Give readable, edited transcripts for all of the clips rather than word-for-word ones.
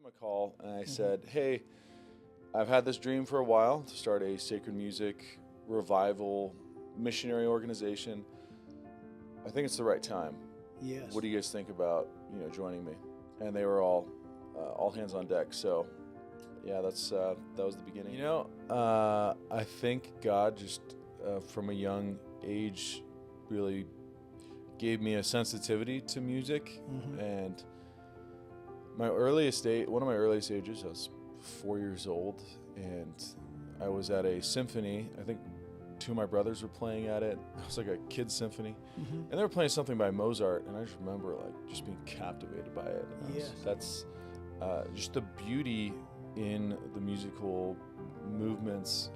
a call and I said, hey, I've had this dream for a while to start a sacred music revival missionary organization. I think it's the right time. Yes. What do you guys think about, joining me? And they were all hands on deck. So yeah, that was the beginning. I think God just from a young age really gave me a sensitivity to music. And one of my earliest ages, I was 4 years old, and I was at a symphony. I think two of my brothers were playing at it. It was like a kid's symphony, and they were playing something by Mozart, and I just remember just being captivated by it. That's just the beauty in the musical movements.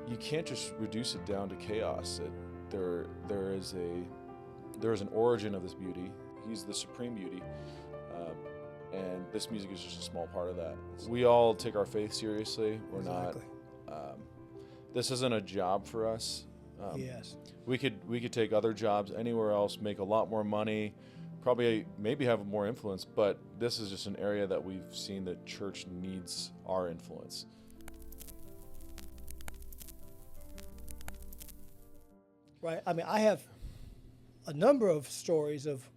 You can't just reduce it down to chaos. There is an origin of this beauty. He's the supreme beauty. And this music is just a small part of that. We all take our faith seriously. We're Exactly. not. This isn't a job for us. Yes. We could take other jobs anywhere else, make a lot more money, maybe have more influence. But this is just an area that we've seen that church needs our influence. Right. I mean, I have a number of stories of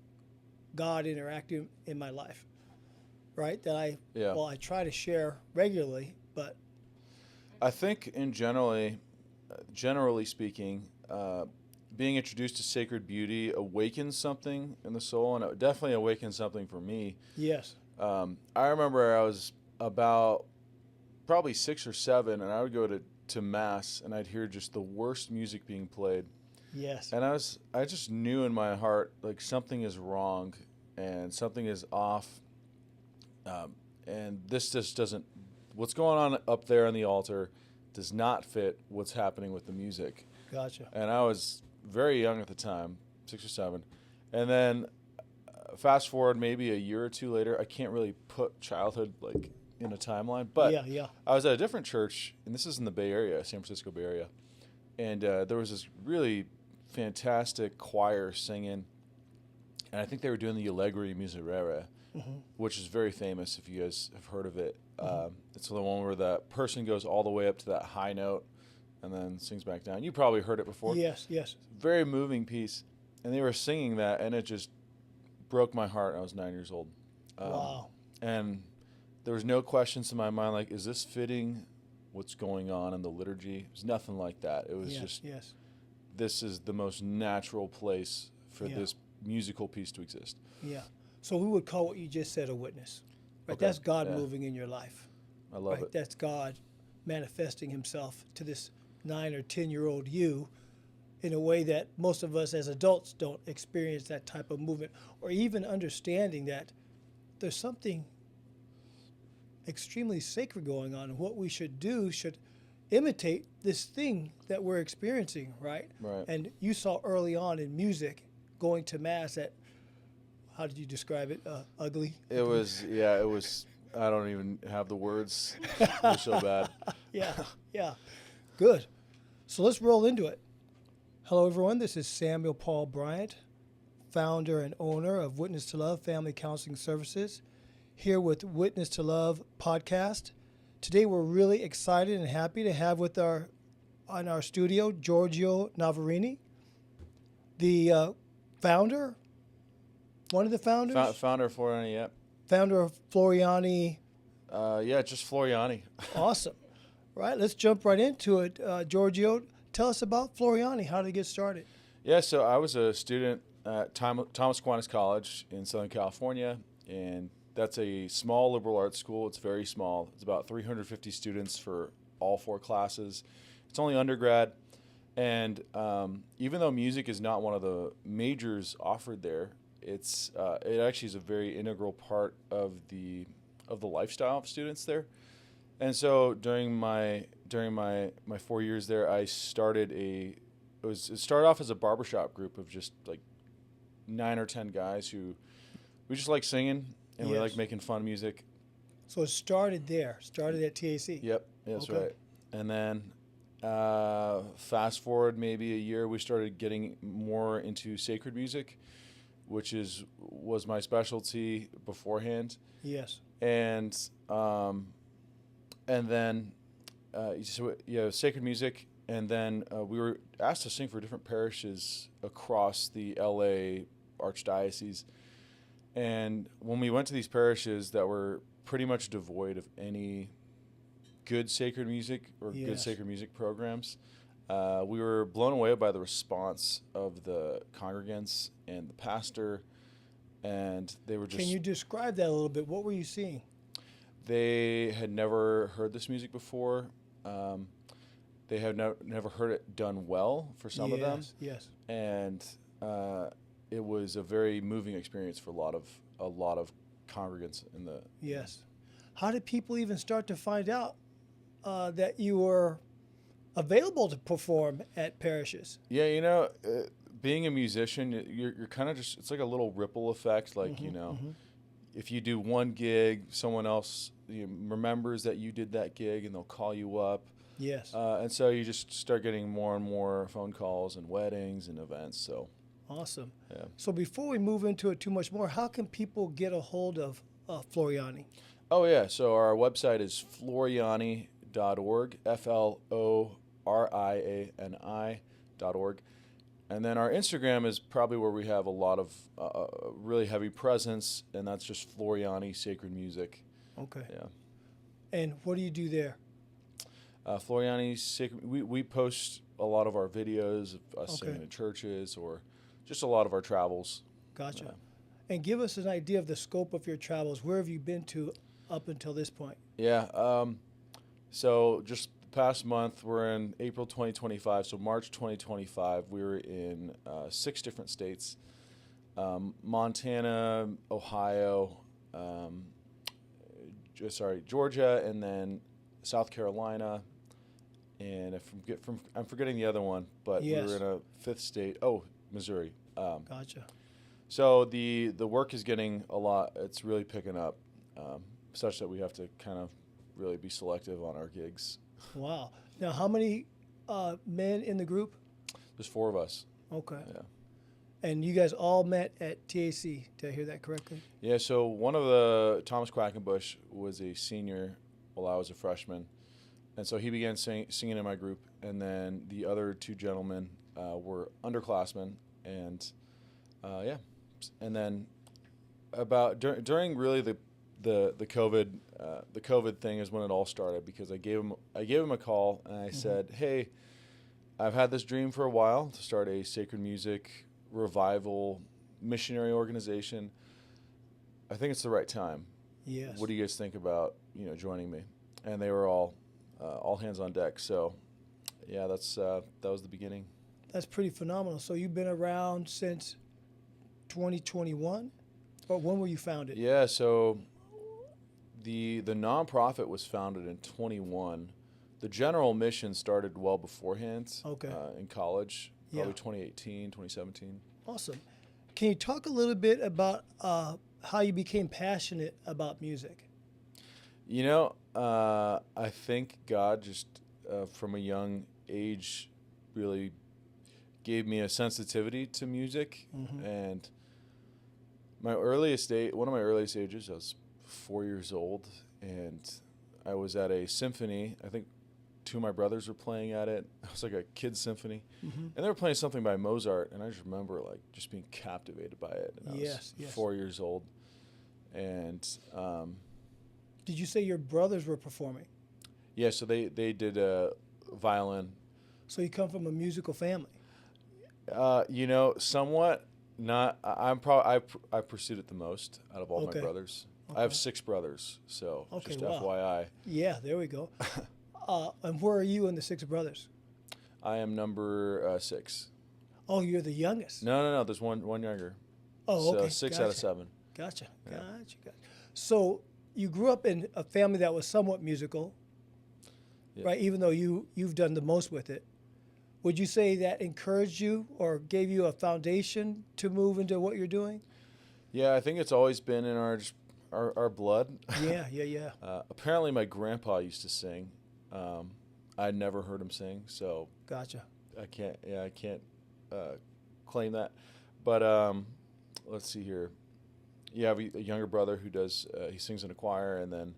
God interacting in my life. Right, that I try to share regularly, but I think generally speaking, being introduced to sacred beauty awakens something in the soul, and it definitely awakens something for me. Yes. I remember I was about probably 6 or 7, and I would go to mass, and I'd hear just the worst music being played. Yes. And I just knew in my heart something is wrong, and something is off. And this just doesn't, what's going on up there on the altar does not fit what's happening with the music. Gotcha. And I was very young at the time, 6 or 7. And then fast forward maybe a year or two later, I can't really put childhood in a timeline, but yeah. I was at a different church, and this is in the Bay Area, San Francisco Bay Area. And there was this really fantastic choir singing, and I think they were doing the Allegri Miserere, which is very famous if you guys have heard of it. It's the one where that person goes all the way up to that high note and then sings back down. You probably heard it before. Yes. Very moving piece. And they were singing that, and it just broke my heart. I was 9 years old. Wow. And there was no questions in my mind is this fitting what's going on in the liturgy? It was nothing like that. It was this is the most natural place for this musical piece to exist. Yeah. So we would call what you just said a witness. Right? Okay. That's God moving in your life. I love it. That's God manifesting himself to this 9 or 10-year-old you in a way that most of us as adults don't experience that type of movement, or even understanding that there's something extremely sacred going on, and what we should do should imitate this thing that we're experiencing, right? Right. And you saw early on in music, going to mass at, how did you describe it? Ugly? It was, I don't even have the words. It was so bad. Yeah. Good. So let's roll into it. Hello, everyone. This is Samuel Paul Bryant, founder and owner of Witness to Love Family Counseling Services, here with Witness to Love podcast. Today, we're really excited and happy to have on our studio, Giorgio Navarini, the founder, one of the founders? Founder of Floriani, yeah. Founder of Floriani. Just Floriani. Awesome. Right, let's jump right into it. Giorgio, tell us about Floriani. How did it get started? Yeah, so I was a student at Thomas Aquinas College in Southern California, and that's a small liberal arts school. It's very small. It's about 350 students for all 4 classes. It's only undergrad. And even though music is not one of the majors offered there, it actually is a very integral part of the lifestyle of students there. And so during my 4 years there, I started it started off as a barbershop group of just 9 or 10 guys who we just like singing and we like making fun music. So it started there. Started at TAC. Yep, that's right. And then fast forward maybe a year, we started getting more into sacred music. was my specialty beforehand, Yes. and then so, sacred music, and then we were asked to sing for different parishes across the LA Archdiocese. And when we went to these parishes that were pretty much devoid of any good sacred music or good Yes. sacred music programs, we were blown away by the response of the congregants and the pastor, and they were just... Can you describe that a little bit? What were you seeing? They had never heard this music before. They had never heard it done well for some of them. Yes. And it was a very moving experience for a lot of congregants in the... Yes. How did people even start to find out that you were available to perform at parishes? Yeah, being a musician, you're kind of just... It's like a little ripple effect. Like, if you do one gig, someone else remembers that you did that gig, and they'll call you up. Yes. And so you just start getting more and more phone calls and weddings and events. So awesome. Yeah. So before we move into it too much more, how can people get a hold of Floriani? Oh, yeah. So our website is floriani.org, FLORIANI.org. And then our Instagram is probably where we have a lot of really heavy presence, and that's just Floriani Sacred Music. Okay. Yeah. And what do you do there? Floriani Sacred... We post a lot of our videos of us Okay. singing in churches, or just a lot of our travels. Gotcha. And give us an idea of the scope of your travels. Where have you been to up until this point? Yeah. So just the past month, we're in April 2025. So March 2025, we were in 6 different states: Montana, Ohio, Georgia, and then South Carolina. And I'm forgetting the other one, but Yes. we were in a 5th state. Oh, Missouri. Gotcha. So the work is getting a lot. It's really picking up, such that we have to kind of really be selective on our gigs. Wow. Now, how many men in the group? There's 4 of us. Okay. Yeah. And you guys all met at TAC. Did I hear that correctly? Yeah. So Thomas Quackenbush was a senior while I was a freshman, and so he began singing in my group. And then the other 2 gentlemen were underclassmen, and yeah. And then during really the COVID thing is when it all started, because I gave him a call, and I said, "Hey, I've had this dream for a while to start a sacred music revival missionary organization. I think it's the right time. Yes. What do you guys think about joining me?" And they were all hands on deck. So yeah, that was the beginning. That's pretty phenomenal. So you've been around since 2021? Or when were you founded? Yeah, so the nonprofit was founded in 21. The general mission started well beforehand. Okay. In college, probably Yeah. 2018, 2017. Awesome. Can you talk a little bit about how you became passionate about music? I think God just from a young age really gave me a sensitivity to music. And one of my earliest ages, I was 4 years old, and I was at a symphony. I think 2 of my brothers were playing at it. It was like a kids' symphony, and they were playing something by Mozart, and I just remember just being captivated by it. And I was 4 years old, and did you say your brothers were performing? yeah, so they did violin. So you come from a musical family? Somewhat. Not. I pursued it the most out of all my brothers. I have 6 brothers, so just FYI. Yeah, there we go. And where are you in the 6 brothers? I am number 6. Oh, you're the youngest. No. There's one younger. Oh, okay. So 6 out of 7. Gotcha. Yeah. Gotcha. So you grew up in a family that was somewhat musical, right? Even though you've done the most with it. Would you say that encouraged you or gave you a foundation to move into what you're doing? Yeah, I think it's always been in our blood. Yeah. Apparently, my grandpa used to sing. I'd never heard him sing, so Gotcha. I can't claim that. But let's see here. Yeah, I have a younger brother who does, he sings in a choir, and then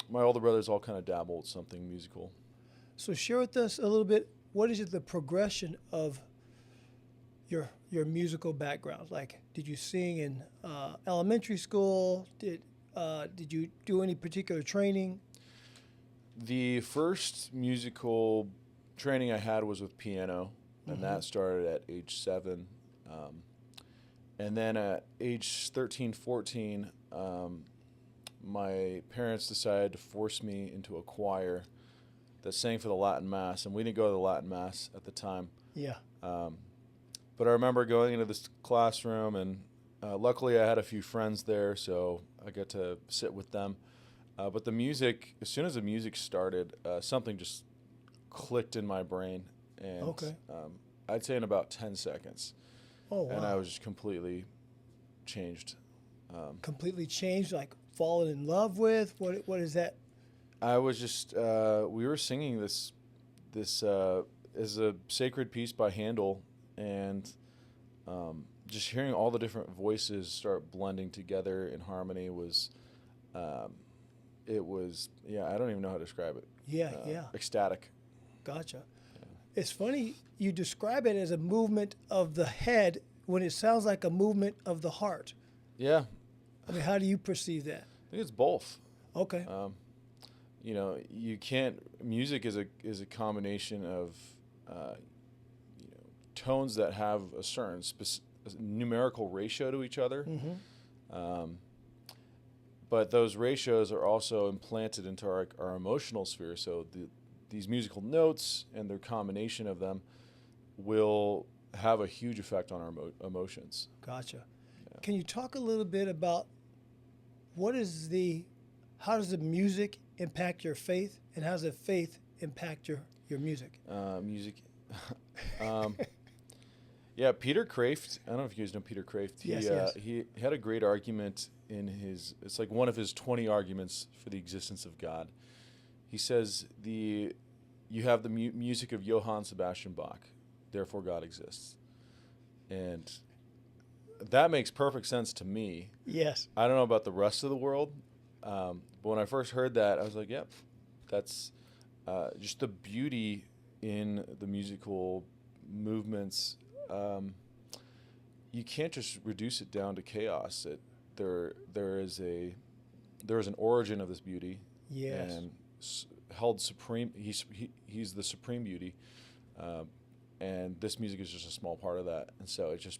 my older brothers all kind of dabble with something musical. So share with us a little bit, what is the progression of your musical background? Like, did you sing in elementary school? Did you do any particular training? The first musical training I had was with piano, and that started at age 7. And then at age 13, 14, my parents decided to force me into a choir that sang for the Latin Mass, and we didn't go to the Latin Mass at the time. Yeah. But I remember going into this classroom, and luckily I had a few friends there, so I got to sit with them. But the music, as soon as the music started, something just clicked in my brain, and I'd say in about 10 seconds. Oh, wow. And I was just completely changed. Completely changed, like fallen in love with? What is that? I was just, we were singing this is a sacred piece by Handel, and just hearing all the different voices start blending together in harmony was, it was, I don't even know how to describe it. Yeah. Ecstatic. Gotcha. Yeah. It's funny you describe it as a movement of the head when it sounds like a movement of the heart. Yeah. I mean, how do you perceive that? I think it's both. Okay. You can't. Music is a combination of, tones that have a certain numerical ratio to each other. But those ratios are also implanted into our emotional sphere. So these musical notes and their combination of them will have a huge effect on our emotions. Gotcha. Yeah. Can you talk a little bit about how does the music impact your faith, and how does the faith impact your music? Music. Yeah, Peter Kraft. I don't know if you guys know Peter Kraft. Yes. He had a great argument it's like one of his 20 arguments for the existence of God. He says you have the music of Johann Sebastian Bach, therefore God exists. And that makes perfect sense to me. Yes. I don't know about the rest of the world, but when I first heard that, I was like, yep, that's just the beauty in the musical movements. You can't just reduce it down to chaos. There is an origin of this beauty. Yes. And held supreme. He's the supreme beauty, and this music is just a small part of that. And so it just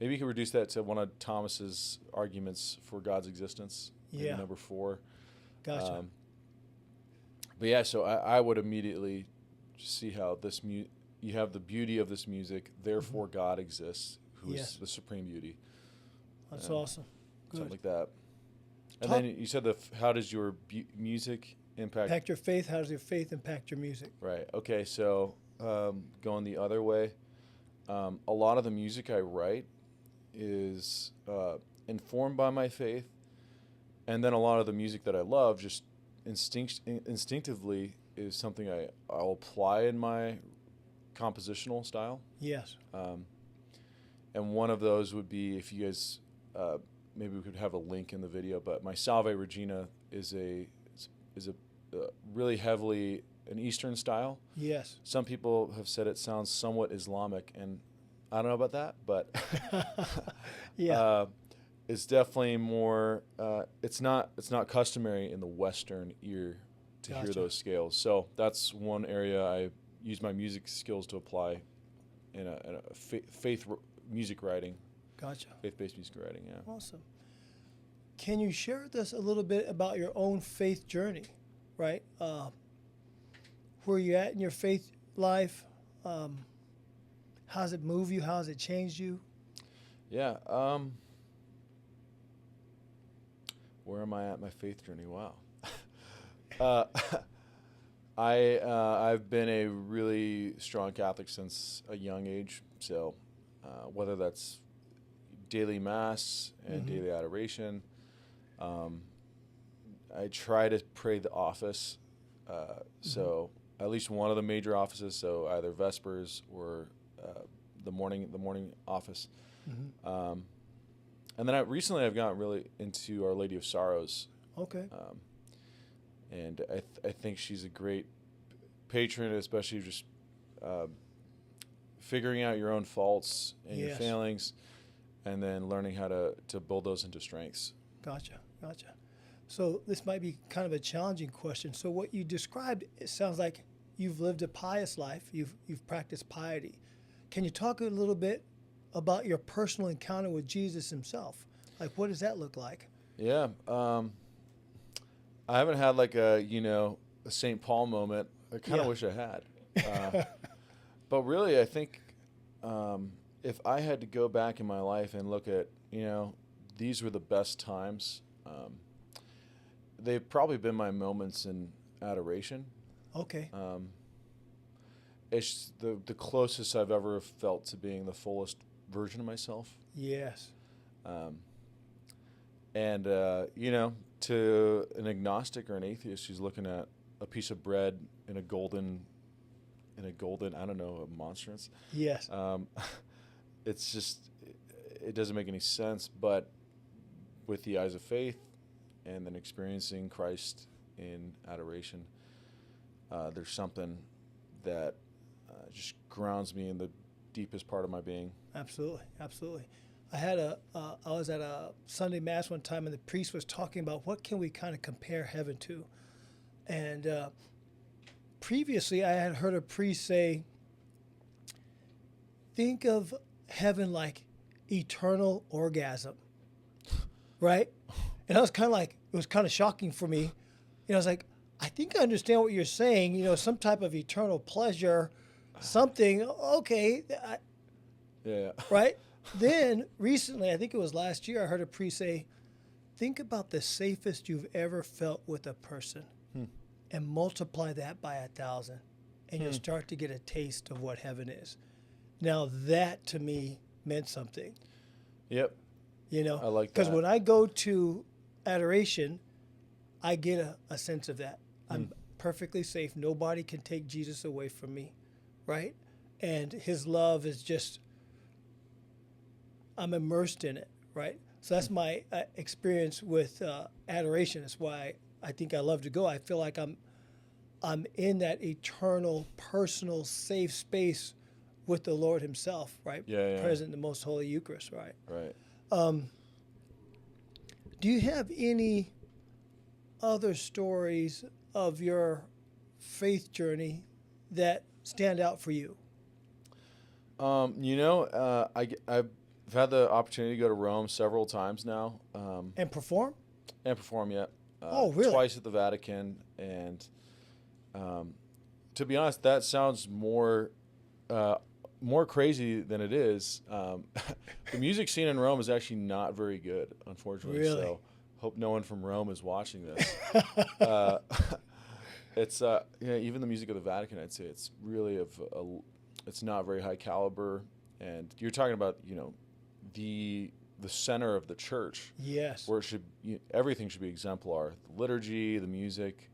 maybe you could reduce that to one of Thomas's arguments for God's existence. Maybe number 4. Gotcha. But yeah, so I would immediately see how this you have the beauty of this music, therefore God exists, who is the supreme beauty. That's awesome. Good. Something like that. And then you said how does your music impact your faith? How does your faith impact your music? Right. Okay. So going the other way, a lot of the music I write is informed by my faith, and then a lot of the music that I love just instinctively is something I'll apply in my compositional style. Yes. And one of those would be, if you guys maybe we could have a link in the video, but my Salve Regina is a really heavily an Eastern style. Yes. Some people have said it sounds somewhat Islamic, and I don't know about that, but it's definitely more. It's not customary in the Western ear to hear those scales. So that's one area I use my music skills to apply in a faith music writing. Gotcha. Faith-based music writing, yeah. Awesome. Can you share with us a little bit about your own faith journey, right? Where you at in your faith life? How's it move you? How's it changed you? Yeah. Where am I at my faith journey? Wow. I've been a really strong Catholic since a young age. So whether that's daily mass and daily adoration, I try to pray the office. So at least one of the major offices, so either Vespers or the morning office. Mm-hmm. And then recently I've gotten really into Our Lady of Sorrows. Okay. And I think she's a great patron, especially just figuring out your own faults and your failings, and then learning how to build those into strengths. Gotcha. So this might be kind of a challenging question. So what you described, it sounds like you've lived a pious life. You've practiced piety. Can you talk a little bit about your personal encounter with Jesus himself? Like, what does that look like? Yeah. I haven't had like a St. Paul moment. I kind of wish I had. But really, I think if I had to go back in my life and look at, these were the best times, they've probably been my moments in adoration. Okay. It's the closest I've ever felt to being the fullest version of myself. Yes. And to an agnostic or an atheist who's looking at a piece of bread in a golden, I don't know, a monstrance. Yes. It's just, it doesn't make any sense. But with the eyes of faith and then experiencing Christ in adoration, there's something that just grounds me in the deepest part of my being. Absolutely. I was at a Sunday Mass one time, and the priest was talking about what can we kind of compare heaven to. And previously, I had heard a priest say, think of heaven like eternal orgasm, right? And I was kind of like, it was kind of shocking for me. I was like, I think I understand what you're saying, some type of eternal pleasure, something, okay. Yeah. Right? Then recently, I think it was last year, I heard a priest say, think about the safest you've ever felt with a person and multiply that by 1,000, and you'll start to get a taste of what heaven is. Now, that to me meant something. Yep. I like that. Because when I go to adoration, I get a sense of that. I'm perfectly safe. Nobody can take Jesus away from me, right? And his love is just, I'm immersed in it, right? So that's my experience with adoration. That's why I think I love to go. I feel like I'm in that eternal, personal, safe space with the Lord himself, right? Yeah. Present in the most holy Eucharist, right? Right. Do you have any other stories of your faith journey that stand out for you? I've had the opportunity to go to Rome several times now. And perform? And perform, yeah. Oh, really? Twice at the Vatican. And to be honest, that sounds more crazy than it is. The music scene in Rome is actually not very good, unfortunately. Really? So hope no one from Rome is watching this. It's even the music of the Vatican, I'd say it's really it's not very high caliber. And you're talking about the center of the church. Yes. Where everything should be exemplar. The liturgy, the music,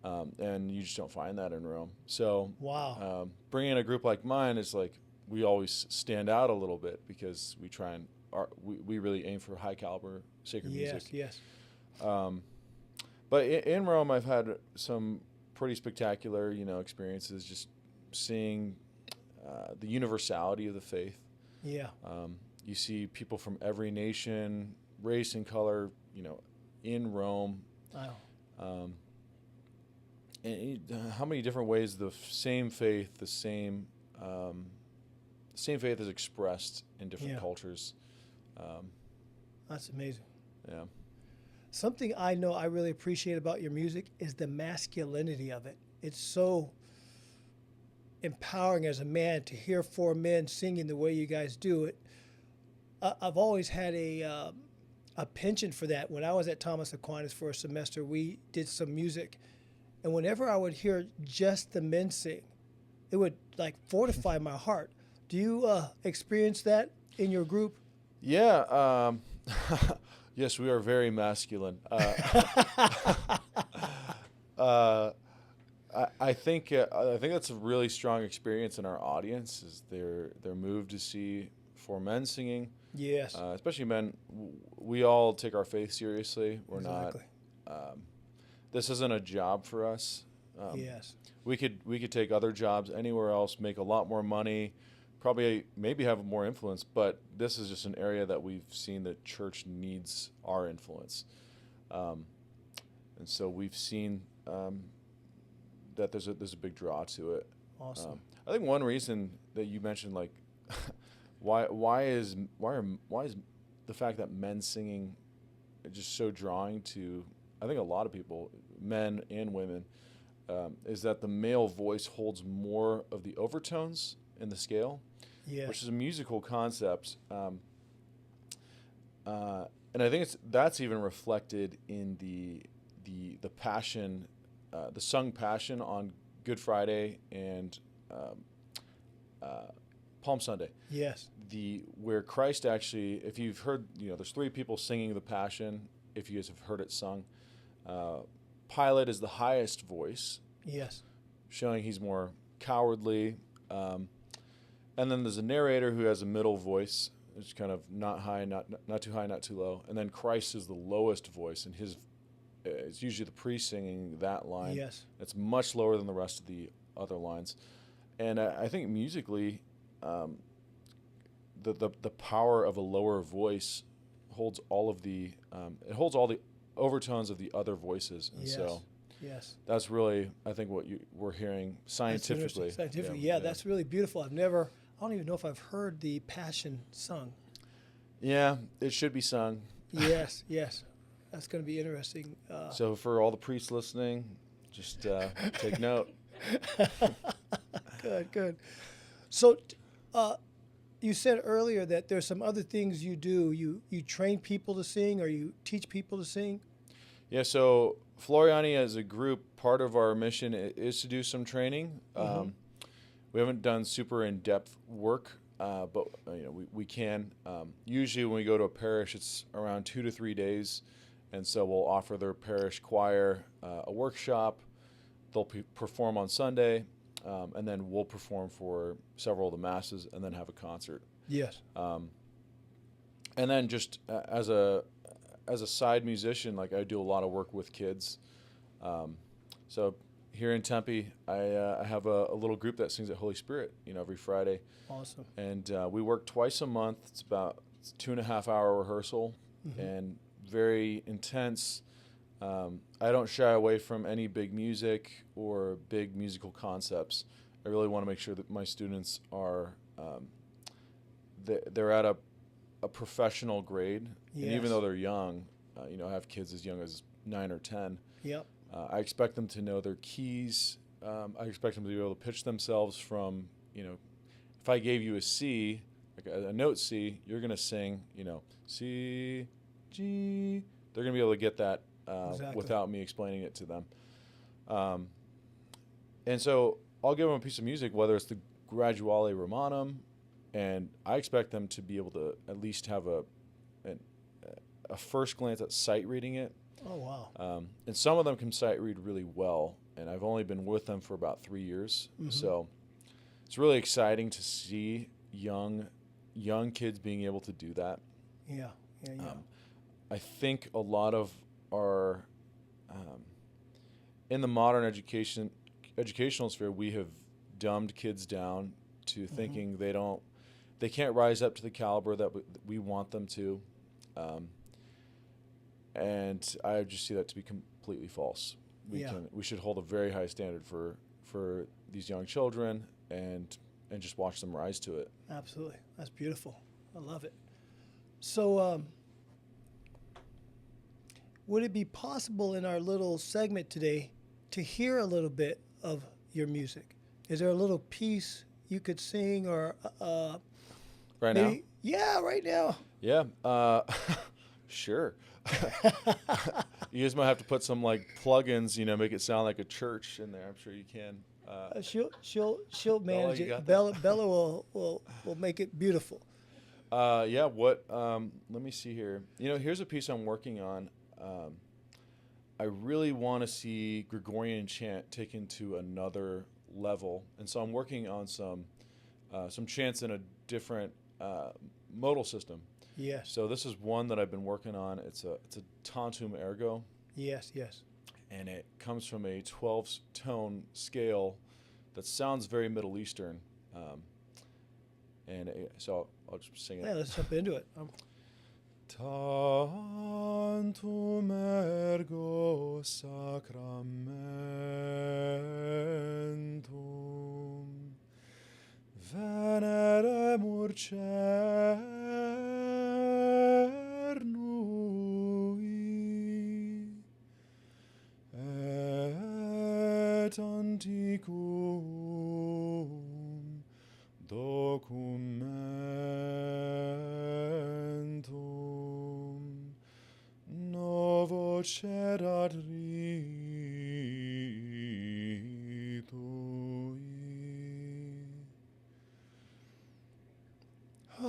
and you just don't find that in Rome. So wow. Bringing in a group like mine is like we always stand out a little bit because we try and we really aim for high caliber sacred music. Yes. But in Rome, I've had some pretty spectacular, experiences. Just seeing the universality of the faith. Yeah. You see people from every nation, race, and color, in Rome. Wow. And how many different ways the same faith is expressed in different cultures. That's amazing. Yeah. Something I know I really appreciate about your music is the masculinity of it. It's so empowering as a man to hear four men singing the way you guys do it. I've always had a penchant for that. When I was at Thomas Aquinas for a semester, we did some music, and whenever I would hear just the men sing, it would like fortify my heart. Do you experience that in your group? Yeah. Yes, we are very masculine. I think that's a really strong experience in our audience. Is they're moved to see four men singing. Yes. Especially men. We all take our faith seriously. We're Exactly. not. This isn't a job for us. Yes. We could take other jobs anywhere else, make a lot more money, probably maybe have more influence. But this is just an area that we've seen that church needs our influence, and so we've seen that there's a big draw to it. Awesome. I think one reason that you mentioned, like, why is the fact that men singing just so drawing to, I think, a lot of people, men and women, is that the male voice holds more of the overtones in the scale, Yes. which is a musical concept, and I think that's even reflected in the passion, the sung passion on Good Friday and Palm Sunday. Yes. Where Christ actually, if you've heard, there's three people singing the Passion. If you guys have heard it sung, Pilate is the highest voice. Yes. Showing he's more cowardly, and then there's a narrator who has a middle voice. It's kind of not high, not too high, not too low, and then Christ is the lowest voice, and it's usually the priest singing that line. Yes. It's much lower than the rest of the other lines, and I think musically, the power of a lower voice holds all of the it holds all the overtones of the other voices, and Yes. so Yes. that's really, I think, what we're hearing scientifically. Scientifically, yeah, that's really beautiful. I don't even know if I've heard the Passion sung. Yeah, it should be sung. Yes, yes. That's going to be interesting. So for all the priests listening, just take note. Good. So you said earlier that there's some other things you do. You train people to sing, or you teach people to sing? Yeah, so Floriani as a group, part of our mission is to do some training. Mm-hmm. We haven't done super in-depth work, but we can. Usually when we go to a parish, it's around 2 to 3 days, and so we'll offer their parish choir a workshop. They'll perform on Sunday, and then we'll perform for several of the masses, and then have a concert. Yes. And then just as a side musician, like, I do a lot of work with kids. So here in Tempe, I have a little group that sings at Holy Spirit, every Friday. Awesome. And we work twice a month. It's about 2.5 hour rehearsal, Mm-hmm. and very intense. I don't shy away from any big music or big musical concepts. I really want to make sure that my students are they're at a professional grade. Yes. And even though they're young, I have kids as young as 9 or 10. Yep. I expect them to know their keys. I expect them to be able to pitch themselves from, if I gave you a C, like a note C, you're going to sing, C, G. They're going to be able to get that Exactly. without me explaining it to them. And so I'll give them a piece of music, whether it's the Graduale Romanum, and I expect them to be able to at least have a first glance at sight reading it. Oh, wow. And some of them can sight read really well, and I've only been with them for about 3 years. Mm-hmm. So it's really exciting to see young kids being able to do that. Yeah. I think a lot of our in the modern educational sphere, we have dumbed kids down to Mm-hmm. thinking they can't rise up to the caliber that we want them to. And I just see that to be completely false. We should hold a very high standard for these young children and just watch them rise to it. Absolutely. That's beautiful. I love it. So would it be possible in our little segment today to hear a little bit of your music? Is there a little piece you could sing, or Right now? Yeah, right now. Yeah. Sure. You guys might have to put some plugins, make it sound like a church in there. I'm sure you can. She'll manage you it. got Bella will make it beautiful. Yeah. What? Let me see here. Here's a piece I'm working on. I really want to see Gregorian chant taken to another level, and so I'm working on some chants in a different modal system. Yes. So this is one that I've been working on. It's a tantum ergo, Yes. Yes. and it comes from a 12-tone scale that sounds very Middle Eastern. So I'll just sing it. Yeah, let's jump into it. Tantum ergo sacramentum veneremur cernui et antiquum documentum novo cedat ritui.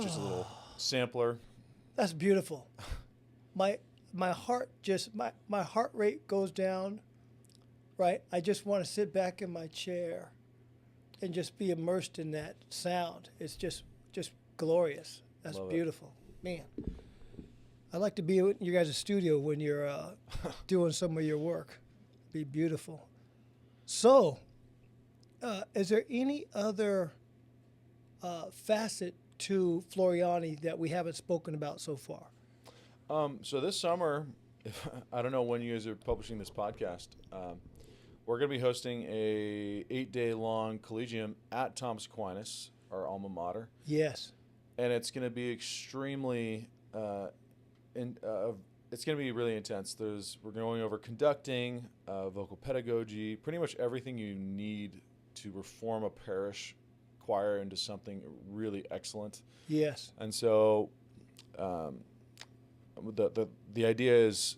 Just a little sampler. That's beautiful. My heart my heart rate goes down. Right? I just want to sit back in my chair and just be immersed in that sound. It's just glorious. That's Love it. beautiful. Man. I'd like to be in you guys' studio when you're doing some of your work. Be beautiful. So, is there any other facet to Floriani that we haven't spoken about so far? So this summer, I don't know when you guys are publishing this podcast, we're going to be hosting a 8-day-long collegium at Thomas Aquinas, our alma mater. Yes. And it's going to be extremely, it's going to be really intense. We're going over conducting, vocal pedagogy, pretty much everything you need to reform a parish choir into something really excellent. Yes. And so the idea is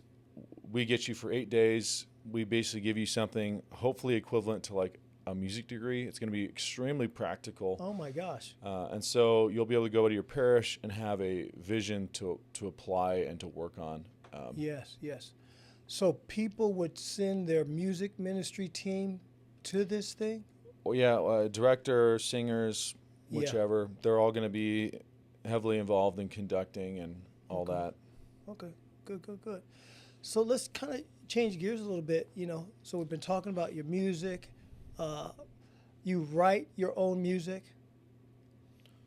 we get you for 8 days. We basically give you something hopefully equivalent to like a music degree. It's going to be extremely practical. Oh my gosh. And so you'll be able to go to your parish and have a vision to apply and to work on. Yes, yes. So people would send their music ministry team to this thing? Well, yeah, director, singers, whichever, they're all going to be heavily involved in conducting and all that. Okay, good. So let's kind of change gears a little bit, So we've been talking about your music. You write your own music,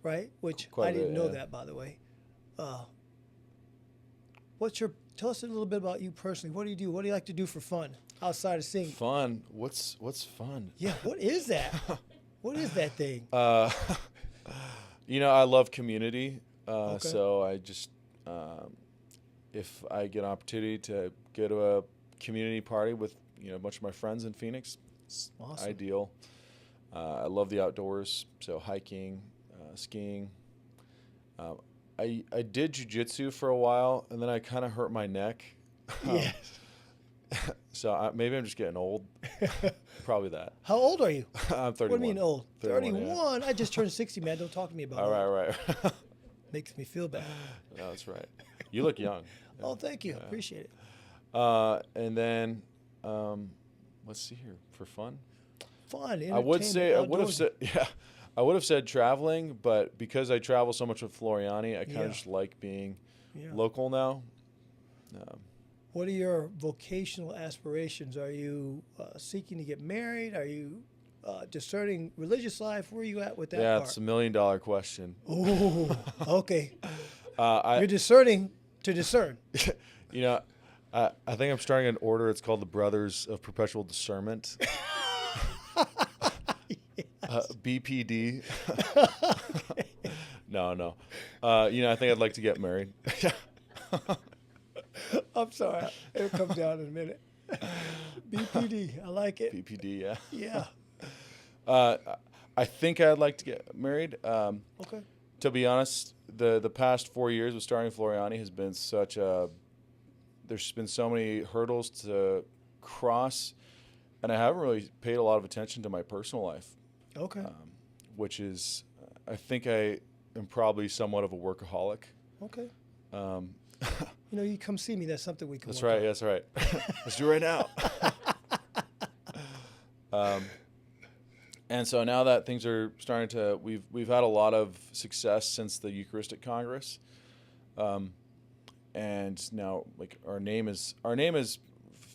right? Which Quite I a didn't bit, know yeah. that, by the way. Tell us a little bit about you personally. What do you do? What do you like to do for fun outside of singing? Fun? What's fun? Yeah, what is that? What is that thing? I love community. Okay. So I just, if I get an opportunity to go to a community party with, a bunch of my friends in Phoenix, it's Awesome. ideal. I love the outdoors, so hiking, skiing. I did jiu-jitsu for a while, and then I kind of hurt my neck. Yes. So maybe I'm just getting old. Probably that. How old are you? I'm 31. What do you mean old? 31, yeah. I just turned 60, man. Don't talk to me about All it. right. Makes me feel bad. No, that's right. You look young. Oh, thank you. Appreciate it. And then, let's see here, for fun. Fun. I would have outdoorsy. said traveling, but because I travel so much with Floriani, I kind of just like being local now. What are your vocational aspirations? Are you seeking to get married? Are you discerning religious life? Where are you at with that part? It's $1 million question. Oh, okay. You're discerning to discern. I think I'm starting an order. It's called the Brothers of Perpetual Discernment. BPD. No. I think I'd like to get married. I'm sorry. It'll come down in a minute. BPD. I like it. BPD, yeah. Yeah. I think I'd like to get married. Okay. To be honest, the past 4 years with starting Floriani has been there's been so many hurdles to cross, and I haven't really paid a lot of attention to my personal life. Okay. Which is, I think I am probably somewhat of a workaholic. Okay. You come see me. That's something we can That's work right. on. That's right. Let's do it right now. And so now that things are starting to, we've had a lot of success since the Eucharistic Congress, and now like our name is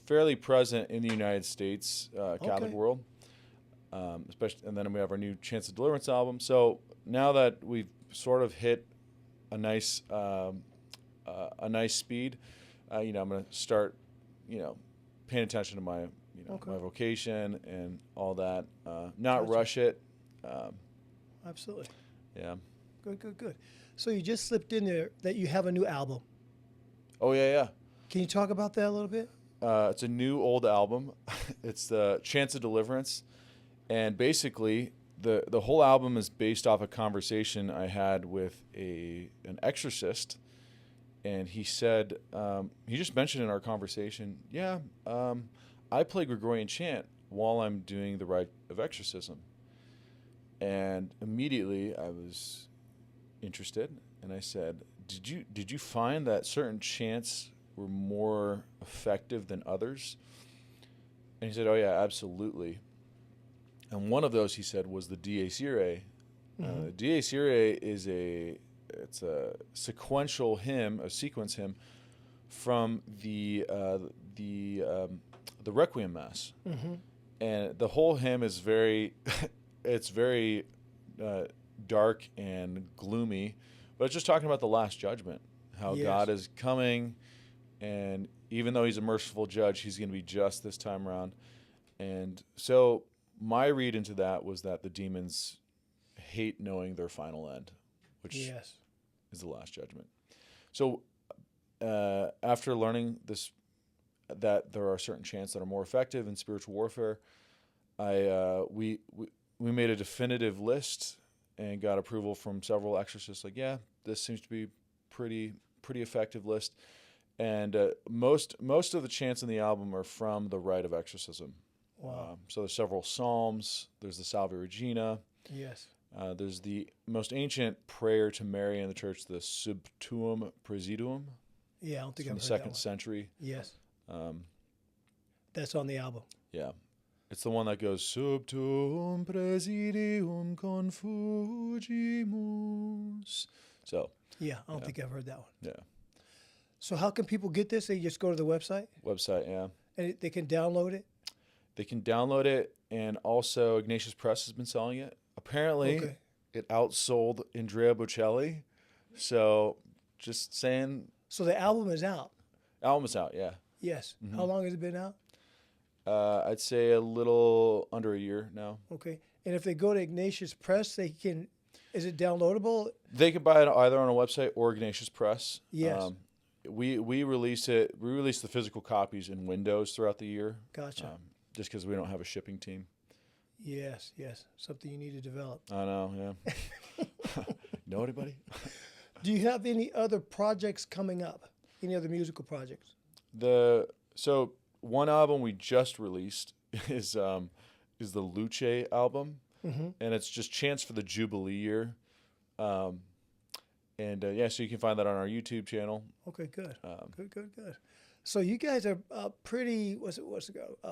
fairly present in the United States Catholic world, especially, and then we have our new Chance of Deliverance album. So now that we've sort of hit a nice speed, I'm going to start, paying attention to my my vocation and all that. Not rush it. Absolutely. Yeah. Good. So you just slipped in there that you have a new album. Oh yeah. Can you talk about that a little bit? It's a new old album. It's the Chance of Deliverance, and basically the whole album is based off a conversation I had with an exorcist, and he said he just mentioned in our conversation, I play Gregorian chant while I'm doing the rite of exorcism, and immediately I was interested, and I said, did you find that certain chants were more effective than others? And he said, oh yeah, absolutely. And one of those, he said, was the Dies Irae. The Dies Irae is it's a sequential hymn, a sequence hymn from the Requiem Mass. And the whole hymn is very dark and gloomy, but it's just talking about the Last Judgment, how God is coming, and even though he's a merciful judge, he's going to be just this time around. And so my read into that was that the demons hate knowing their final end, which is the Last Judgment. So after learning this, that there are certain chants that are more effective in spiritual warfare, we made a definitive list and got approval from several exorcists. Like, yeah, this seems to be pretty effective list. And most of the chants in the album are from the rite of exorcism. Wow. So there's several psalms. There's the Salve Regina. Yes. There's the most ancient prayer to Mary in the church, the Sub Tuum Presidium. Yeah, I don't think from I've the heard that second one. century. Yes. That's on the album. Yeah. It's the one that goes, Sub Tuum Presidium Confugimus. So. Yeah, I don't think I've heard that one. Yeah. So how can people get this? They just go to the website? Website, yeah. And they can download it? They can download it, and also Ignatius Press has been selling it. Apparently, it outsold Andrea Bocelli. So, just saying. So the album is out? Album is out, yeah. Yes. Mm-hmm. How long has it been out? I'd say a little under a year now. Okay. And if they go to Ignatius Press, they can. Is it downloadable? They can buy it either on a website or Ignatius Press. Yes. We released it. We released the physical copies in Windows throughout the year. Gotcha. Just because we don't have a shipping team. Yes. Something you need to develop. I know, yeah. Know anybody? Do you have any other projects coming up? Any other musical projects? So one album we just released is the Luce album, and it's just chants for the Jubilee year. So you can find that on our YouTube channel. Okay, good. Good. So you guys are pretty,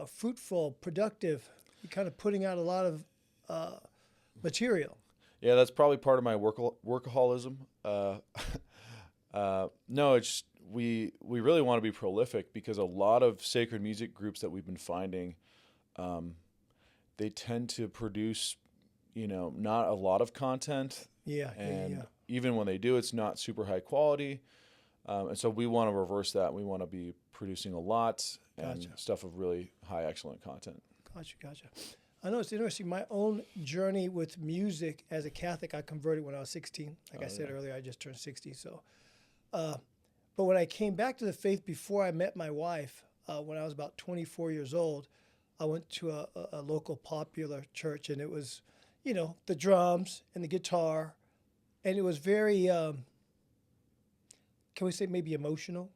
fruitful, productive. You're kind of putting out a lot of material. Yeah, that's probably part of my workaholism. No, it's we really want to be prolific because a lot of sacred music groups that we've been finding, they tend to produce, not a lot of content. Yeah. Even when they do, it's not super high quality. And so we want to reverse that. We want to be producing a lot and stuff of really high, excellent content. Gotcha. I know it's interesting. My own journey with music as a Catholic, I converted when I was 16. Like I said earlier, I just turned 60. So, but when I came back to the faith before I met my wife, when I was about 24 years old, I went to a local popular church, and it was, the drums and the guitar, and it was very, can we say maybe emotional?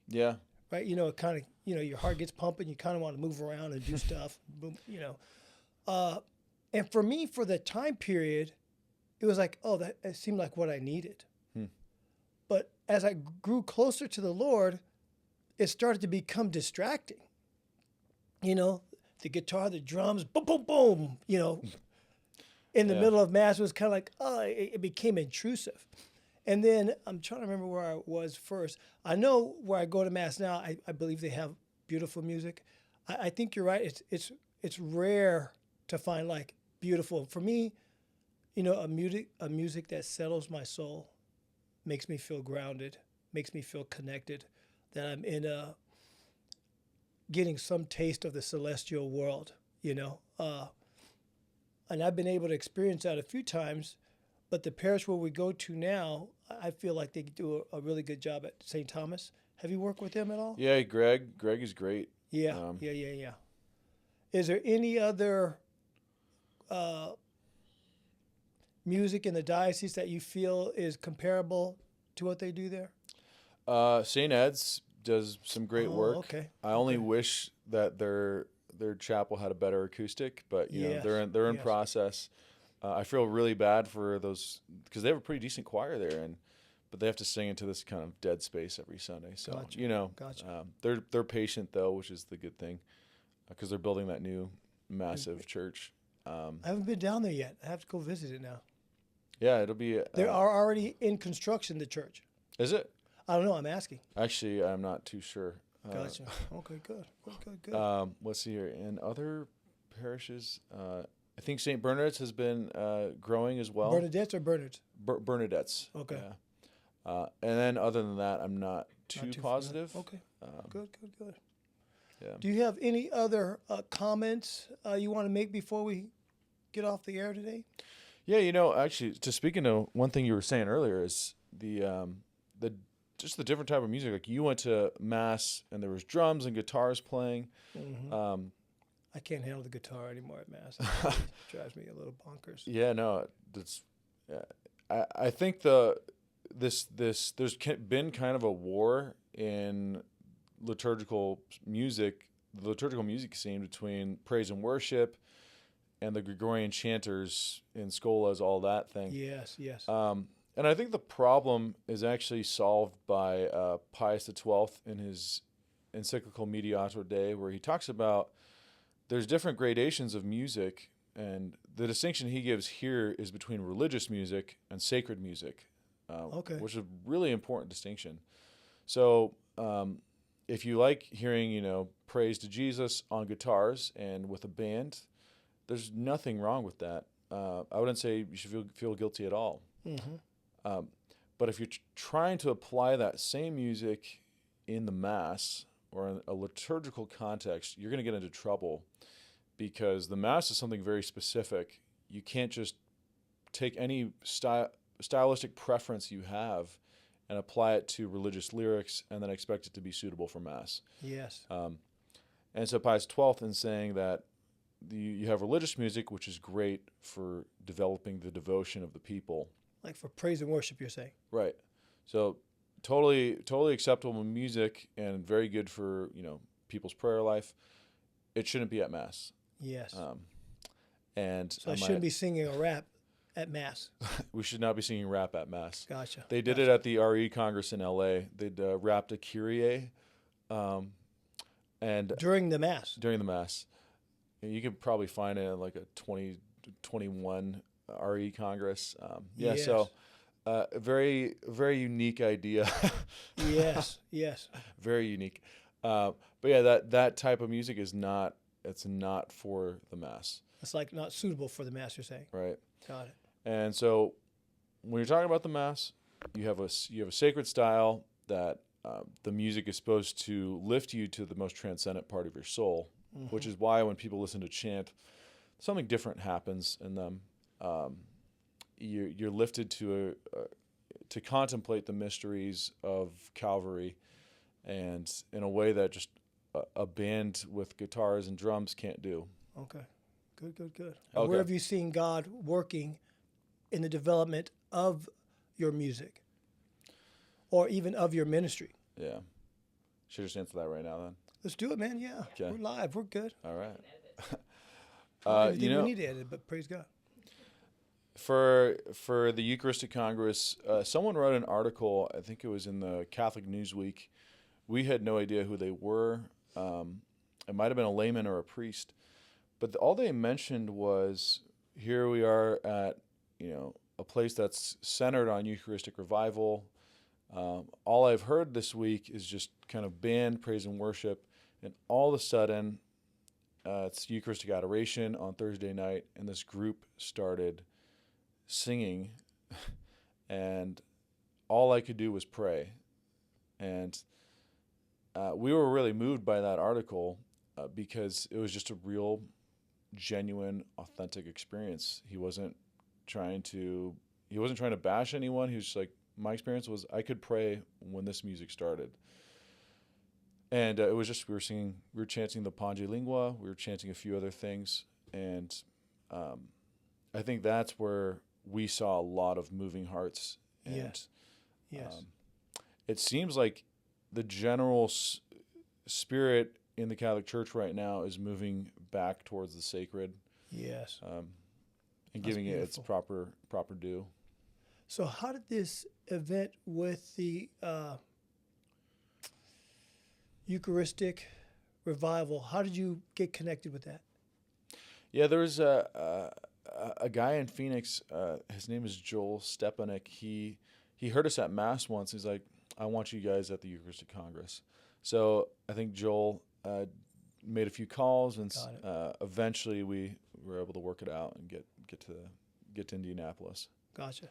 Yeah. Right? It kind of, your heart gets pumping. You kind of want to move around and do stuff, and for me, for the time period, it was like, it seemed like what I needed. But as I grew closer to the Lord, it started to become distracting. You know, the guitar, the drums, boom, boom, boom, you know, in the middle of Mass was kind of like, it became intrusive. And then I'm trying to remember where I was first. I know where I go to Mass now, I believe they have beautiful music. I think you're right. It's rare to find like beautiful. For me, you know, a music that settles my soul, makes me feel grounded, makes me feel connected, that I'm getting some taste of the celestial world, you know. And I've been able to experience that a few times, but the parish where we go to now, I feel like they do a really good job at St. Thomas. Have you worked with them at all? Yeah, Greg is great. Yeah. Is there any other music in the diocese that you feel is comparable to what they do there? St. Ed's does some great work. Okay. I only wish that their chapel had a better acoustic, but you know they're in process. I feel really bad for those because they have a pretty decent choir there, but they have to sing into this kind of dead space every Sunday. So Gotcha. you know, Gotcha. they're patient though, which is the good thing, because they're building that new massive church. I haven't been down there yet. I have to go visit it now. Yeah, it'll be. They are already in construction, the church. Is it? I don't know. I'm asking. Actually, I'm not too sure. Gotcha. Okay, good. Let's see here. In other parishes, I think St. Bernard's has been growing as well. Bernadette's or Bernard's? Bernadette's. Okay. Yeah. And then other than that, I'm not too positive. Okay. Good. Yeah. Do you have any other comments you want to make before we get off the air today? Yeah, you know, actually, to speak into one thing you were saying earlier is the different type of music. Like you went to Mass and there was drums and guitars playing. Mm-hmm. I can't handle the guitar anymore at Mass. It drives me a little bonkers. Yeah, no, that's. I think there's been kind of a war in liturgical music, the liturgical music scene between praise and worship and the Gregorian chanters in scholas, all that thing. Yes. And I think the problem is actually solved by Pius XII in his encyclical Mediator Dei, where he talks about there's different gradations of music, and the distinction he gives here is between religious music and sacred music, which is a really important distinction. So if you like hearing, you know, praise to Jesus on guitars and with a band, there's nothing wrong with that. I wouldn't say you should feel guilty at all. Mm-hmm. But if you're trying to apply that same music in the Mass or in a liturgical context, you're going to get into trouble because the Mass is something very specific. You can't just take any stylistic preference you have and apply it to religious lyrics and then expect it to be suitable for Mass. Yes. And so Pius XII in saying that you have religious music, which is great for developing the devotion of the people. Like for praise and worship, you're saying? Right. So totally acceptable music and very good for, you know, people's prayer life. It shouldn't be at Mass. Yes. And so I shouldn't be singing a rap at Mass. We should not be singing rap at Mass. Gotcha. They did it at the RE Congress in LA. They'd rapped a Kyrie. And during the Mass. During the Mass. You can probably find it in like a 2021 RE Congress. Yes. So very, very unique idea. Yes. Very unique. But yeah, that type of music is not for the Mass. It's like not suitable for the Mass, you're saying. Right. Got it. And so when you're talking about the Mass, you have a sacred style that the music is supposed to lift you to the most transcendent part of your soul, mm-hmm. which is why when people listen to chant, something different happens in them. You're lifted to contemplate the mysteries of Calvary, and in a way that just a band with guitars and drums can't do. Okay, good. Okay. Where have you seen God working in the development of your music, or even of your ministry? Yeah, should just answer that right now then. Let's do it, man. Yeah, okay. We're live. We're good. All right. We need to edit, but praise God. For the Eucharistic Congress, someone wrote an article. I think it was in the Catholic Newsweek. We had no idea who they were. It might have been a layman or a priest, but all they mentioned was, here we are at a place that's centered on Eucharistic revival. All I've heard this week is just kind of band praise and worship, and all of a sudden, it's Eucharistic adoration on Thursday night, and this group started singing, and all I could do was pray. And we were really moved by that article because it was just a real, genuine, authentic experience. He wasn't trying to bash anyone. He was just like, my experience was I could pray when this music started. And it was just, we were chanting the Pange Lingua, we were chanting a few other things, and I think that's where we saw a lot of moving hearts. And, yes. It seems like the general spirit in the Catholic Church right now is moving back towards the sacred. Yes. And giving it its proper due. So how did this event with the Eucharistic revival, how did you get connected with that? Yeah, there was a guy in Phoenix. His name is Joel Stepanek. He heard us at Mass once. He's like, I want you guys at the Eucharistic Congress. So I think Joel made a few calls, and eventually we were able to work it out and get to Indianapolis. Gotcha.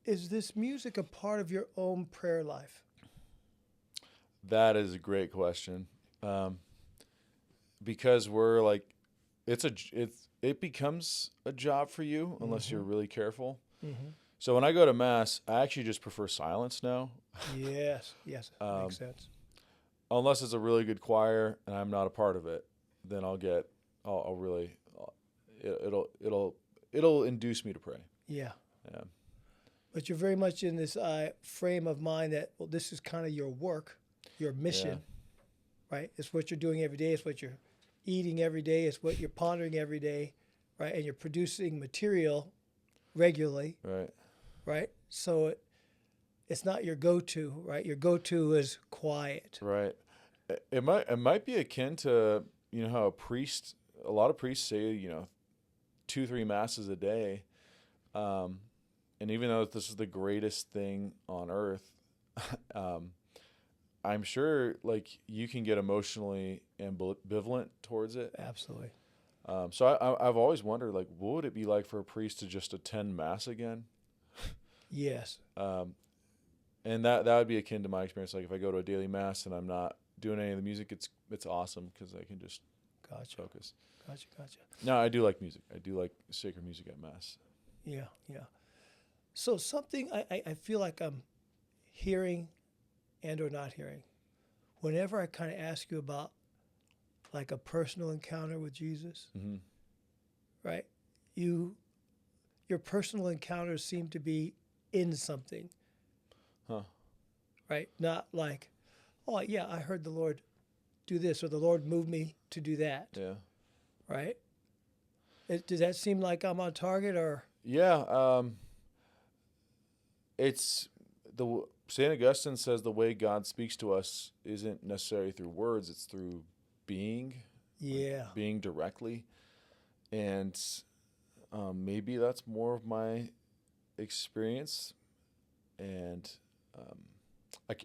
Is this music a part of your own prayer life? That is a great question, because we're like, it becomes a job for you unless you're really careful. Mm-hmm. So when I go to Mass, I actually just prefer silence now. Yes, makes sense. Unless it's a really good choir and I'm not a part of it, then it'll induce me to pray. Yeah. But you're very much in this frame of mind that, well, this is kind of your work, your mission, right? It's what you're doing every day. It's what you're eating every day. It's what you're pondering every day, right? And you're producing material regularly, right? So it's not your go-to, right? Your go-to is quiet. Right. It might be akin to, how a lot of priests say, 2-3 masses a day. And even though this is the greatest thing on earth, I'm sure like you can get emotionally ambivalent towards it. Absolutely. So I've always wondered, like, what would it be like for a priest to just attend Mass again? Yes. And that would be akin to my experience. Like if I go to a daily Mass and I'm not doing any of the music, it's awesome because I can just focus. Gotcha. No, I do like music. I do like sacred music at Mass. Yeah. So something I feel like I'm hearing and or not hearing. Whenever I kind of ask you about like a personal encounter with Jesus, mm-hmm. right? Your personal encounters seem to be in something. Huh. Right? Not like, oh, yeah, I heard the Lord do this, or the Lord moved me to do that. Yeah. Right? Does that seem like I'm on target, or? Yeah. St. Augustine says the way God speaks to us isn't necessarily through words, it's through being. Yeah. Like being directly. And maybe that's more of my experience. And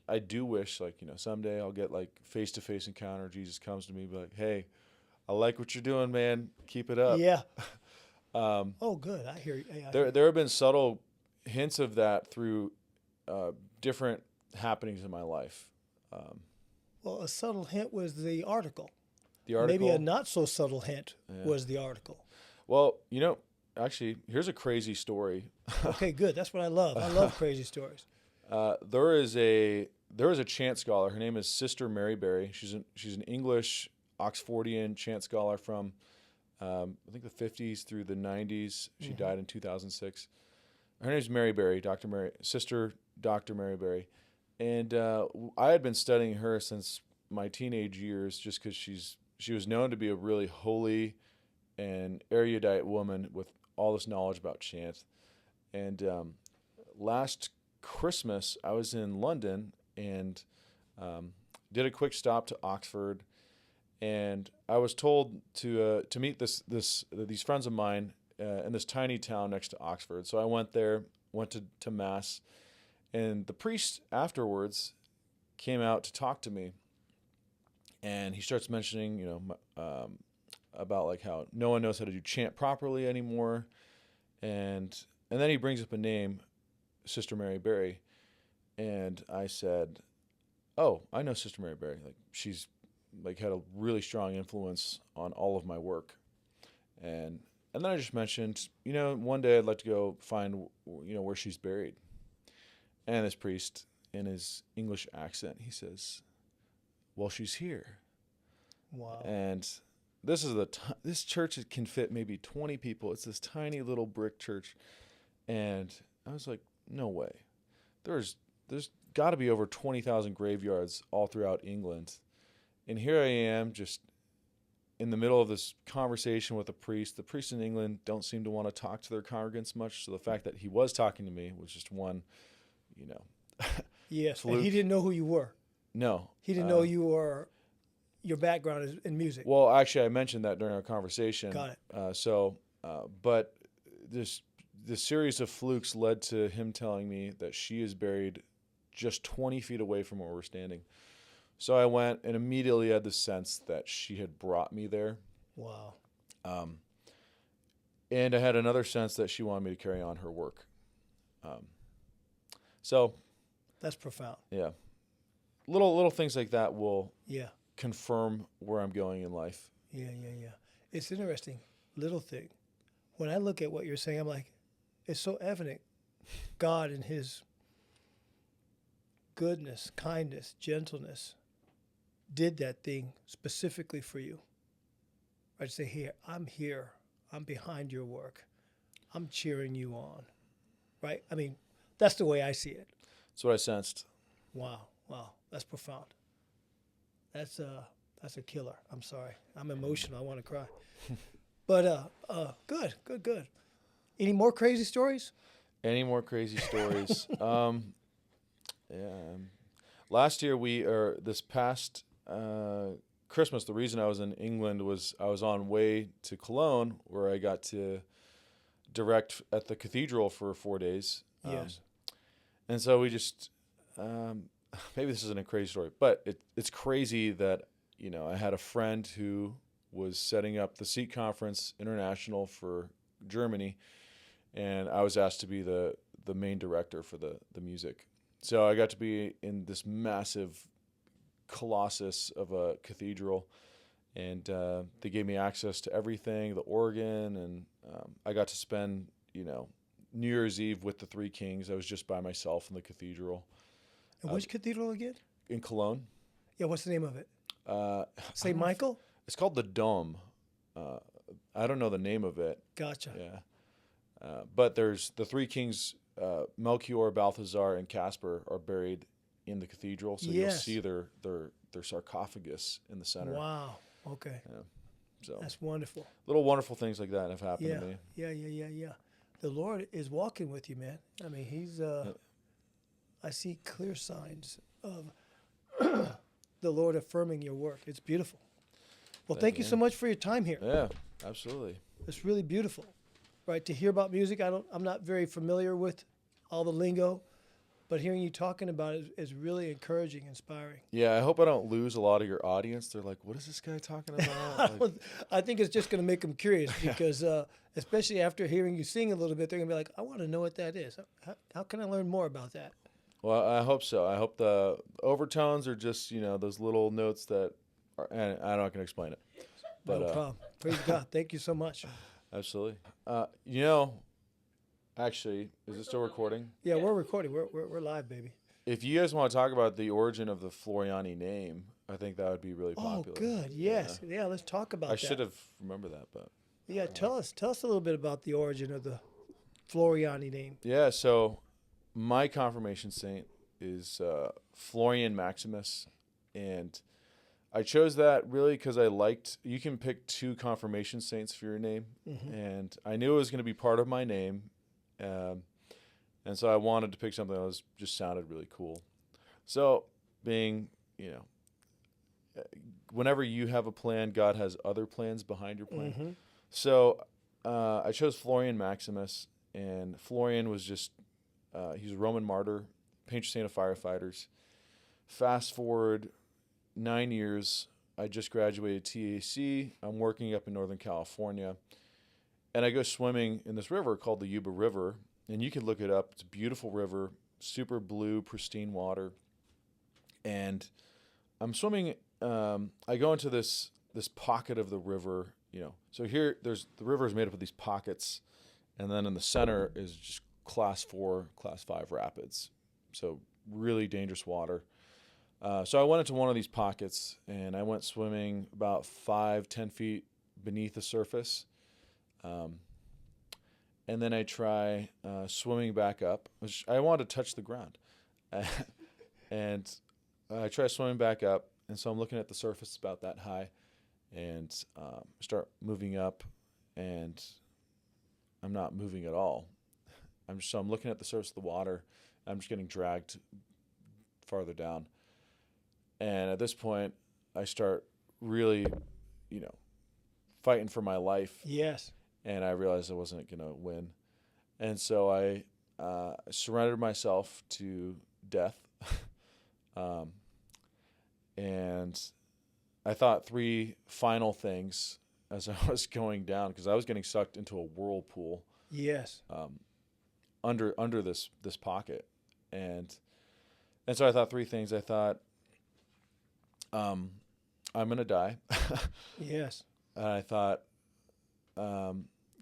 I do wish, like, someday I'll get like face-to-face encounter. Jesus comes to me and be like, hey, I like what you're doing, man. Keep it up. Yeah. Oh, good. I hear you. There have been subtle hints of that through different happenings in my life. Well, a subtle hint was the article. The article. Maybe a not so subtle hint was the article. Well, actually, here's a crazy story. Okay, good. That's what I love. I love crazy stories. There is a chant scholar. Her name is Sister Mary Berry. She's an English Oxfordian chant scholar from I think the 50s through the 90s. She mm-hmm. died in 2006. Her name is Mary Berry, Sister Dr. Mary Berry. And I had been studying her since my teenage years just because she was known to be a really holy an erudite woman with all this knowledge about chant. And last Christmas, I was in London and did a quick stop to Oxford, and I was told to meet these friends of mine in this tiny town next to Oxford. So I went there, went to Mass, and the priest afterwards came out to talk to me, and he starts mentioning, about like how no one knows how to do chant properly anymore, and then he brings up a name, Sister Mary Berry, and I said, "Oh, I know Sister Mary Berry. Like she's like had a really strong influence on all of my work," and then I just mentioned, one day I'd like to go find, where she's buried, and this priest, in his English accent, he says, "Well, she's here." Wow. And this church can fit maybe 20 people. It's this tiny little brick church, and I was like, no way. There's got to be over 20,000 graveyards all throughout England, and here I am just in the middle of this conversation with a priest. The priests in England don't seem to want to talk to their congregants much, so the fact that he was talking to me was just one, Yes, fluke. and he didn't know who you were. No. He didn't know your background is in music. Well, actually, I mentioned that during our conversation. Got it. But this series of flukes led to him telling me that she is buried just 20 feet away from where we're standing. So I went and immediately had the sense that she had brought me there. Wow. And I had another sense that she wanted me to carry on her work. So that's profound. Yeah. Little things like that will confirm where I'm going in life. Yeah. It's interesting. Little thing. When I look at what you're saying, I'm like, it's so evident. God in his goodness, kindness, gentleness did that thing specifically for you. Right? To say, here, I'm behind your work. I'm cheering you on. Right? I mean, that's the way I see it. That's what I sensed. Wow. That's profound. That's a killer. I'm sorry. I'm emotional. I want to cry. But good. Any more crazy stories? Any more crazy stories? Last year this past Christmas, the reason I was in England was I was on way to Cologne, where I got to direct at the cathedral for 4 days. Yes. And so we just, maybe this isn't a crazy story, but it's crazy that, I had a friend who was setting up the Seat Conference International for Germany, and I was asked to be the main director for the music. So I got to be in this massive colossus of a cathedral, and they gave me access to everything, the organ, and I got to spend, New Year's Eve with the Three Kings. I was just by myself in the cathedral. And which cathedral again? In Cologne. Yeah, what's the name of it? St. Michael? It's called the Dome. I don't know the name of it. Gotcha. Yeah. But there's the Three Kings, Melchior, Balthazar, and Caspar are buried in the cathedral. So you'll see their sarcophagus in the center. Wow. Okay. Yeah. So that's wonderful. Little wonderful things like that have happened to me. Yeah. The Lord is walking with you, man. I mean, he's, I see clear signs of the Lord affirming your work. It's beautiful. Well, thank you so much for your time here. Yeah, absolutely. It's really beautiful, right? To hear about music, I'm not very familiar with all the lingo, but hearing you talking about it is really encouraging, inspiring. Yeah, I hope I don't lose a lot of your audience. They're like, what is this guy talking about? I think it's just going to make them curious because especially after hearing you sing a little bit, they're going to be like, I want to know what that is. How can I learn more about that? Well, I hope so. I hope the overtones are just, those little notes that are, and I'm not going to explain it. But, no problem. Praise God. Thank you so much. Absolutely. Actually, is it still recording? Yeah, we're recording. We're live, baby. If you guys want to talk about the origin of the Floriani name, I think that would be really popular. Oh, good. Yes. Yeah, let's talk about that. I should have remembered that, but. Yeah, tell us a little bit about the origin of the Floriani name. Yeah, so my confirmation saint is Florian Maximus, and I chose that really because I liked, you can pick 2 confirmation saints for your name. Mm-hmm. And I knew it was going to be part of my name. And so I wanted to pick something that was just sounded really cool. So being, whenever you have a plan, God has other plans behind your plan. Mm-hmm. So I chose Florian Maximus, and Florian was just, he was a Roman martyr, patron saint of firefighters. Fast forward 9 years, I just graduated TAC. I'm working up in Northern California, and I go swimming in this river called the Yuba River, and you can look it up. It's a beautiful river, super blue, pristine water, and I'm swimming. I go into this pocket of the river. So here the river is made up of these pockets, and then in the center is just class 4, class 5 rapids. So really dangerous water. So I went into one of these pockets, and I went swimming about 5-10 feet beneath the surface. And then I try swimming back up, which I wanted to touch the ground. And I try swimming back up, and so I'm looking at the surface about that high, and start moving up, and I'm not moving at all. I'm looking at the surface of the water. I'm just getting dragged farther down. And at this point, I start really, fighting for my life. Yes. And I realized I wasn't going to win. And so I surrendered myself to death. And I thought 3 final things as I was going down, because I was getting sucked into a whirlpool. Yes. Under this pocket. And so I thought 3 things. I thought, I'm going to die. Yes. And I thought,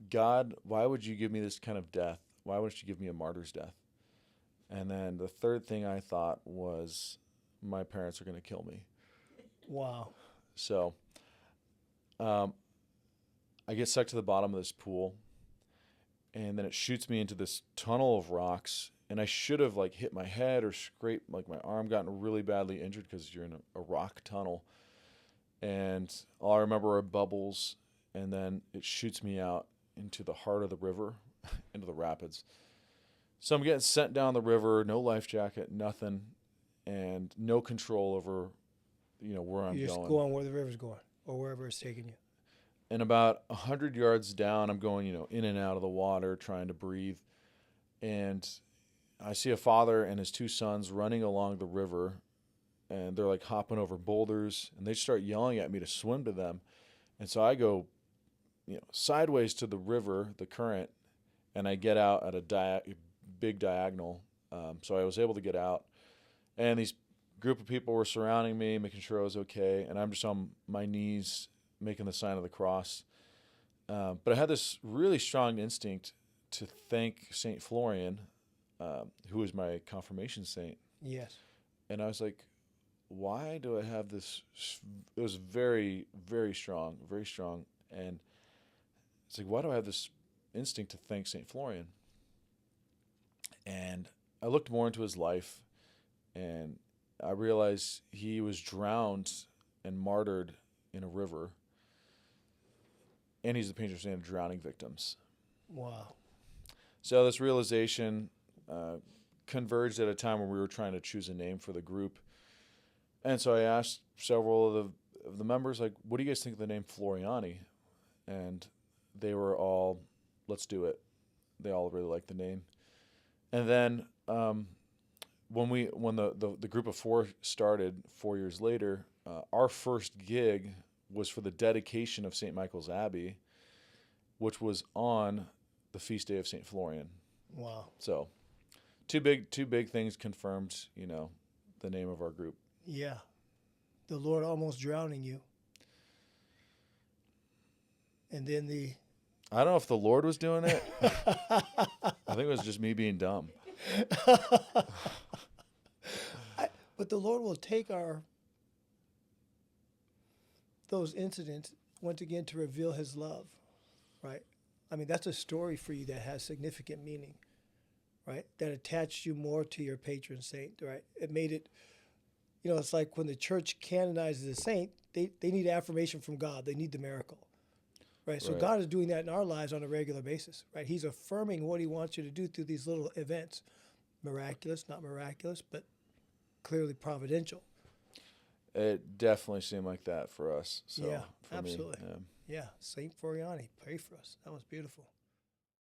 God, why would you give me this kind of death? Why wouldn't you give me a martyr's death? And then the 3rd thing I thought was, my parents are going to kill me. Wow. So I get sucked to the bottom of this pool, and then it shoots me into this tunnel of rocks. And I should have hit my head or scraped my arm, gotten really badly injured because you're in a rock tunnel. And all I remember are bubbles, and then it shoots me out into the heart of the river, into the rapids. So I'm getting sent down the river, no life jacket, nothing, and no control over, where I'm going. You're just going where the river's going, or wherever it's taking you. And about 100 yards down, I'm going, in and out of the water, trying to breathe. And I see a father and his 2 sons running along the river, and they're hopping over boulders, and they start yelling at me to swim to them. And so I go, sideways to the river, the current, and I get out at a big diagonal. So I was able to get out, and these group of people were surrounding me, making sure I was okay, and I'm just on my knees making the sign of the cross. But I had this really strong instinct to thank St. Florian, who was my confirmation saint. Yes. And I was like, why do I have this? It was very, very strong, very strong. And it's like, why do I have this instinct to thank St. Florian? And I looked more into his life, and I realized he was drowned and martyred in a river. And he's the patron saint of drowning victims. Wow. So this realization converged at a time when we were trying to choose a name for the group. And so I asked several of the members, what do you guys think of the name Floriani? And they were all, let's do it. They all really liked the name. And then when the group of 4 started 4 years later, our first gig was for the dedication of St. Michael's Abbey, which was on the feast day of St. Florian. Wow. So two big things confirmed, the name of our group. Yeah. The Lord almost drowning you. And then I don't know if the Lord was doing it. I think it was just me being dumb. But the Lord will take those incidents once again to reveal his love, right? I mean, that's a story for you that has significant meaning, right? That attached you more to your patron saint, right? It made it, it's like when the church canonizes a saint, they need affirmation from God. They need the miracle. Right. So Right. God is doing that in our lives on a regular basis. Right. He's affirming what he wants you to do through these little events. Miraculous, not miraculous, but clearly providential. It definitely seemed like that for us. So Yeah, for absolutely. Me, Yeah. Saint Floriani, pray for us. That was beautiful.